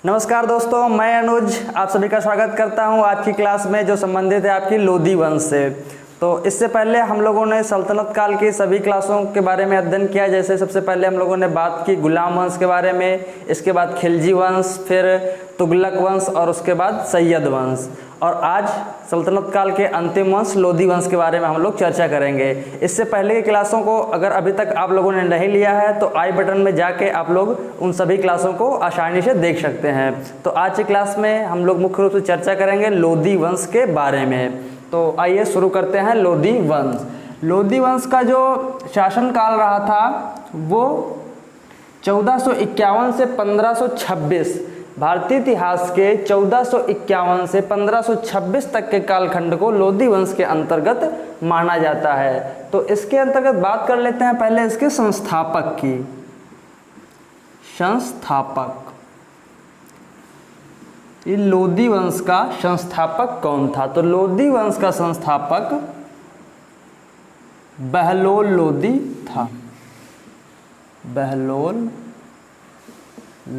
नमस्कार दोस्तों, मैं अनुज आप सभी का स्वागत करता हूं आज की क्लास में जो संबंधित है आपकी लोदी वंश से। तो इससे पहले हम लोगों ने सल्तनत काल की सभी क्लासों के बारे में अध्ययन किया। जैसे सबसे पहले हम लोगों ने बात की गुलाम वंश के बारे में, इसके बाद खिलजी वंश, फिर तुगलक वंश और उसके बाद सैयद वंश। और आज सल्तनत काल के अंतिम वंश लोदी वंश के बारे में हम लोग चर्चा करेंगे। इससे पहले की क्लासों को अगर अभी तक आप लोगों ने नहीं लिया है तो आई बटन में जाके आप लोग उन सभी क्लासों को आसानी से देख सकते हैं। तो आज की क्लास में हम लोग मुख्य रूप से चर्चा करेंगे लोदी वंश के बारे में। तो आइए शुरू करते हैं लोदी वंश। लोदी वंश का जो शासनकाल रहा था वो 1451 से 1526, भारतीय इतिहास के 1451 से 1526 तक के कालखंड को लोदी वंश के अंतर्गत माना जाता है। तो इसके अंतर्गत बात कर लेते हैं पहले इसके संस्थापक की। संस्थापक, ये लोदी वंश का संस्थापक कौन था? तो लोदी वंश का संस्थापक बहलोल लोदी था। बहलोल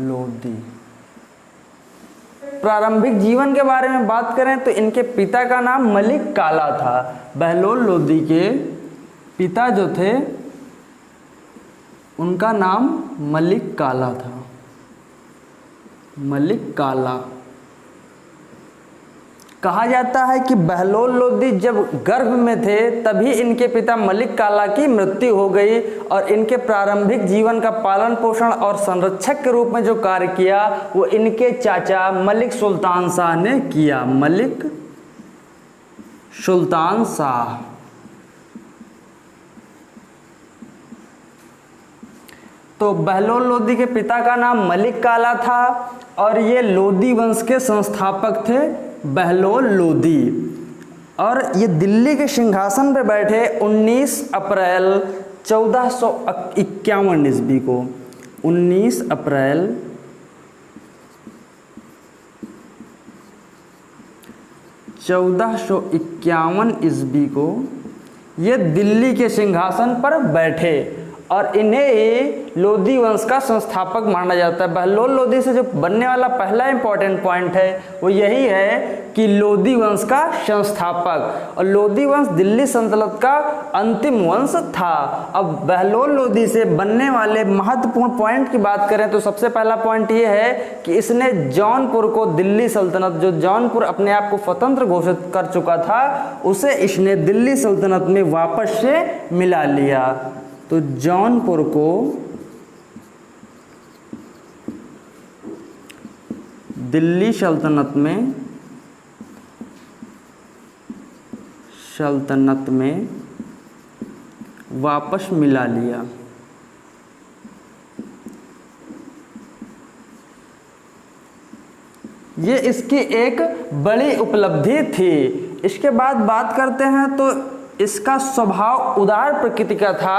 लोदी। प्रारंभिक जीवन के बारे में बात करें तो इनके पिता का नाम मलिक काला था। बहलोल लोदी के पिता जो थे उनका नाम मलिक काला था। मलिक काला। कहा जाता है कि बहलोल लोदी जब गर्भ में थे तभी इनके पिता मलिक काला की मृत्यु हो गई और इनके प्रारंभिक जीवन का पालन पोषण और संरक्षक के रूप में जो कार्य किया वो इनके चाचा मलिक सुल्तान शाह ने किया। मलिक सुल्तान शाह। तो बहलोल लोदी के पिता का नाम मलिक काला था और ये लोदी वंश के संस्थापक थे बहलोल लोदी। और ये दिल्ली के सिंहासन पर बैठे 19 अप्रैल 1451 ईस्वी को। 19 अप्रैल 1451 ईस्वी को ये दिल्ली के सिंहासन पर बैठे और इन्हें लोदी वंश का संस्थापक माना जाता है। बहलोल लोदी से जो बनने वाला पहला इंपॉर्टेंट पॉइंट है वो यही है कि लोदी वंश का संस्थापक, और लोदी वंश दिल्ली सल्तनत का अंतिम वंश था। अब बहलोल लोदी से बनने वाले महत्वपूर्ण पॉइंट की बात करें तो सबसे पहला पॉइंट ये है कि इसने जौनपुर को, दिल्ली सल्तनत जो जौनपुर अपने आप को स्वतंत्र घोषित कर चुका था, उसे इसने दिल्ली सल्तनत में वापस से मिला लिया। तो जौनपुर को दिल्ली सल्तनत में वापस मिला लिया। ये इसकी एक बड़ी उपलब्धि थी। इसके बाद बात करते हैं तो इसका स्वभाव उदार प्रकृति का था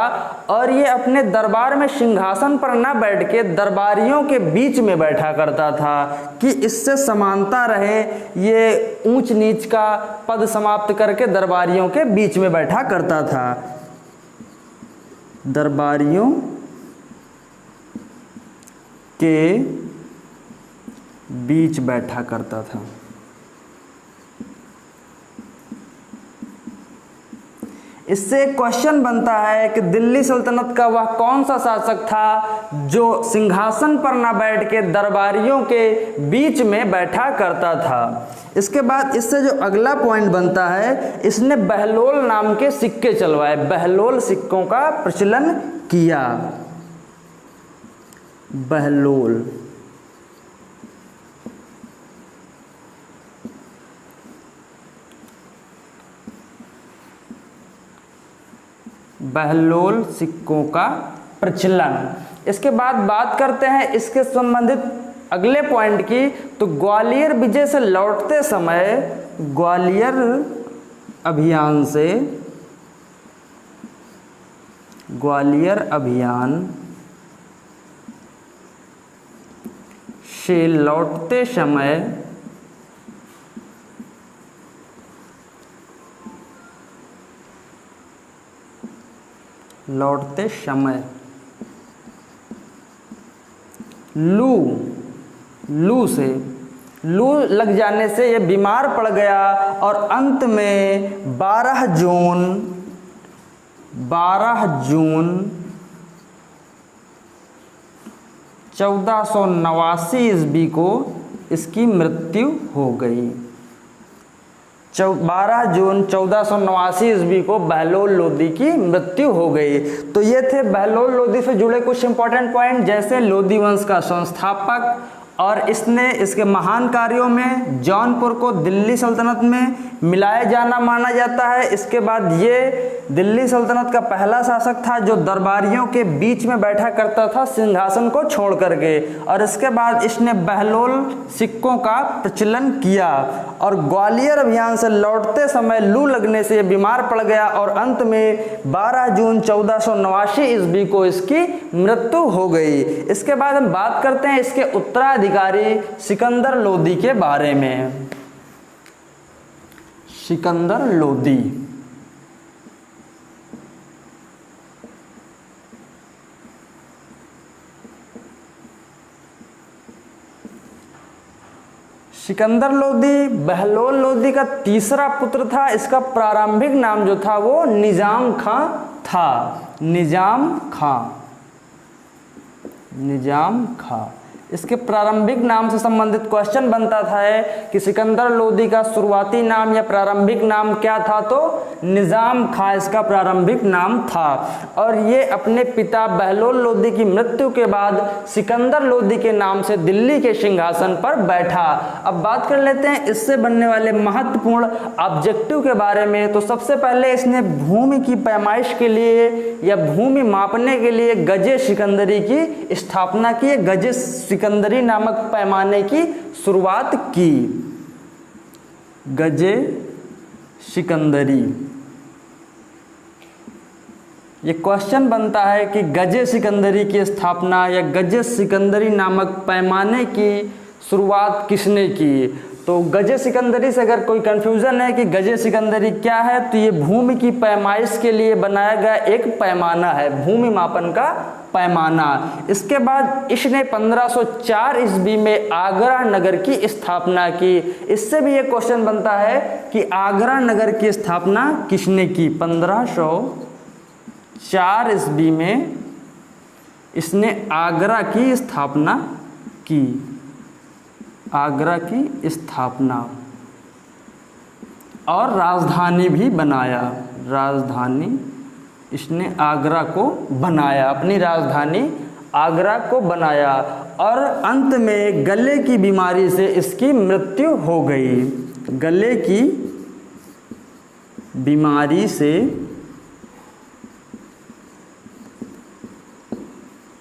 और ये अपने दरबार में सिंहासन पर न बैठ के दरबारियों के बीच में बैठा करता था कि इससे समानता रहे। ये ऊंच नीच का पद समाप्त करके दरबारियों के बीच में बैठा करता था। दरबारियों के बीच बैठा करता था। इससे एक क्वेश्चन बनता है कि दिल्ली सल्तनत का वह कौन सा शासक था जो सिंहासन पर ना बैठ के दरबारियों के बीच में बैठा करता था। इसके बाद इससे जो अगला पॉइंट बनता है, इसने बहलोल नाम के सिक्के चलवाए। बहलोल सिक्कों का प्रचलन किया। बहलोल। बहलोल सिक्कों का प्रचलन। इसके बाद बात करते हैं इसके संबंधित अगले पॉइंट की। तो ग्वालियर विजय से लौटते समय, ग्वालियर अभियान से लौटते समय लू लू से, लू लग जाने से ये बीमार पड़ गया और अंत में 12 जून 1489 ईस्वी को इसकी मृत्यु हो गई। 12 जून 1489 ईस्वी को बहलोल लोदी की मृत्यु हो गई। तो ये थे बहलोल लोदी से जुड़े कुछ इंपॉर्टेंट पॉइंट, जैसे लोदी वंश का संस्थापक और इसने इसके महान कार्यों में जौनपुर को दिल्ली सल्तनत में मिलाया जाना माना जाता है। इसके बाद ये दिल्ली सल्तनत का पहला शासक था जो दरबारियों के बीच में बैठा करता था सिंहासन को छोड़ करके, और इसके बाद इसने बहलोल सिक्कों का प्रचलन किया और ग्वालियर अभियान से लौटते समय लू लगने से बीमार पड़ गया और अंत में 12 जून 1489 ईस्वी को इसकी मृत्यु हो गई। इसके बाद हम बात करते हैं इसके उत्तराधिकारी सिकंदर लोदी के बारे में। सिकंदर लोदी सिकंदर लोदी बहलोल लोदी का तीसरा पुत्र था। इसका प्रारंभिक नाम जो था वो निजाम खां था। निजाम खां इसके प्रारंभिक नाम से संबंधित क्वेश्चन बनता था कि सिकंदर लोदी का शुरुआती नाम या प्रारंभिक नाम क्या था, तो निजाम खां इसका प्रारंभिक नाम था। और ये अपने पिता बहलोल लोदी की मृत्यु के बाद सिकंदर लोदी के नाम से दिल्ली के सिंहासन पर बैठा। अब बात कर लेते हैं इससे बनने वाले महत्वपूर्ण ऑब्जेक्टिव के बारे में। तो सबसे पहले इसने भूमि की पैमाइश के लिए या भूमि मापने के लिए गजे सिकंदरी की स्थापना की। गजे सिकंदरी नामक पैमाने की शुरुआत की। गजे सिकंदरी, ये क्वेश्चन बनता है कि गजे सिकंदरी की स्थापना या गजे सिकंदरी नामक पैमाने की शुरुआत किसने की। तो गजे सिकंदरी से अगर कोई कंफ्यूजन है कि गजे सिकंदरी क्या है, तो ये भूमि की पैमाइश के लिए बनाया गया एक पैमाना है, भूमि मापन का पैमाना। इसके बाद इसने 1504 ईस्वी में आगरा नगर की स्थापना की। इससे भी ये क्वेश्चन बनता है कि आगरा नगर की स्थापना किसने की। 1504 ईस्वी में इसने आगरा की स्थापना की। आगरा की स्थापना और राजधानी भी बनाया। राजधानी इसने आगरा को बनाया, अपनी राजधानी आगरा को बनाया। और अंत में गले की बीमारी से इसकी मृत्यु हो गई। गले की बीमारी से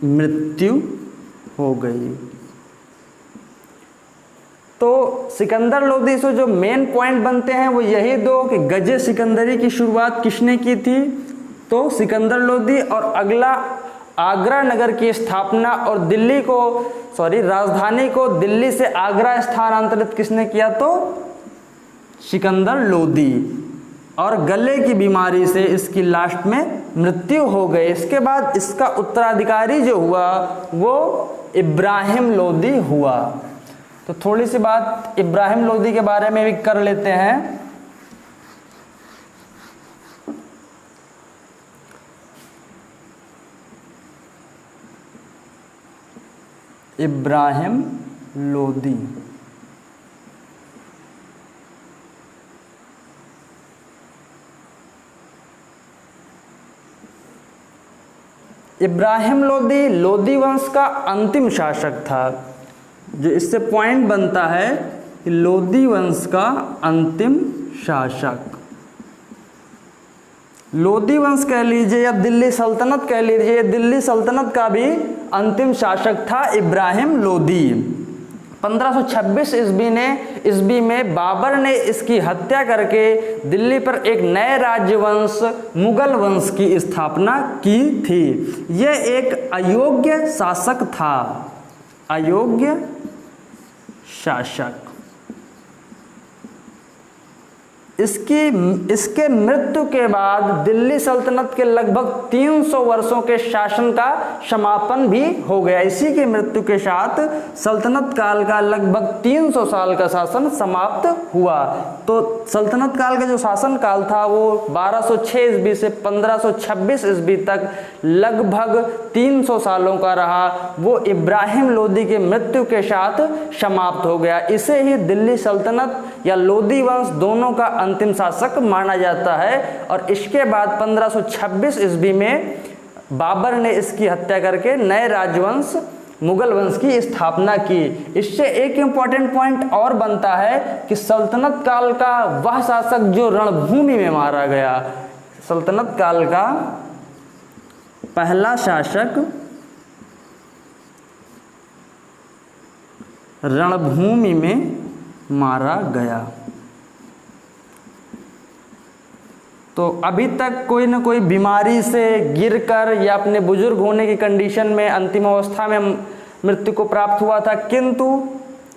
मृत्यु हो गई। तो सिकंदर लोदी से जो मेन पॉइंट बनते हैं वो यही दो कि गजे सिकंदरी की शुरुआत किसने की थी, तो सिकंदर लोदी। और अगला आगरा नगर की स्थापना और राजधानी को दिल्ली से आगरा स्थानांतरित किसने किया, तो सिकंदर लोदी। और गले की बीमारी से इसकी लास्ट में मृत्यु हो गई। इसके बाद इसका उत्तराधिकारी जो हुआ वो इब्राहिम लोदी हुआ। तो थोड़ी सी बात इब्राहिम लोदी के बारे में भी कर लेते हैं। इब्राहिम लोदी इब्राहिम लोदी लोदी वंश का अंतिम शासक था। जो इससे पॉइंट बनता है कि लोदी वंश का अंतिम शासक, लोदी वंश कह लीजिए या दिल्ली सल्तनत कह लीजिए, दिल्ली सल्तनत का भी अंतिम शासक था इब्राहिम लोदी। 1526 ईस्वी में बाबर ने इसकी हत्या करके दिल्ली पर एक नए राजवंश मुगल वंश की स्थापना की थी। यह एक अयोग्य शासक था, अयोग्य शासक। इसके मृत्यु के बाद दिल्ली सल्तनत के लगभग 300 वर्षों के शासन का समापन भी हो गया। इसी की मृत्यु के साथ सल्तनत काल का लगभग 300 साल का शासन समाप्त हुआ। तो सल्तनत काल का जो शासन काल था वो 1206 ईस्वी से 1526 ईस्वी तक लगभग 300 सालों का रहा। वो इब्राहिम लोदी के मृत्यु के साथ समाप्त हो गया। इसे ही दिल्ली सल्तनत या लोदी वंश दोनों का अंतिम शासक माना जाता है। और इसके बाद 1526 ईस्वी में बाबर ने इसकी हत्या करके नए राजवंश मुगल वंश की स्थापना की। इससे एक इम्पॉर्टेंट पॉइंट और बनता है कि सल्तनत काल का वह शासक जो रणभूमि में मारा गया, सल्तनत काल का पहला शासक रणभूमि में मारा गया। तो अभी तक कोई ना कोई बीमारी से गिरकर या अपने बुजुर्ग होने की कंडीशन में अंतिम अवस्था में मृत्यु को प्राप्त हुआ था, किंतु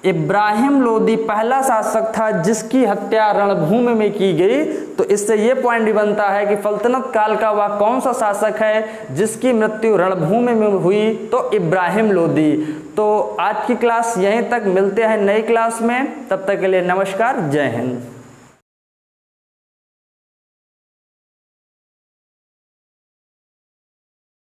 इब्राहिम लोदी पहला शासक था जिसकी हत्या रणभूमि में की गई। तो इससे ये पॉइंट भी बनता है कि सल्तनत काल का वह कौन सा शासक है जिसकी मृत्यु रणभूमि में हुई, तो इब्राहिम लोदी। तो आज की क्लास यहीं तक, मिलते हैं नई क्लास में, तब तक के लिए नमस्कार, जय हिंद।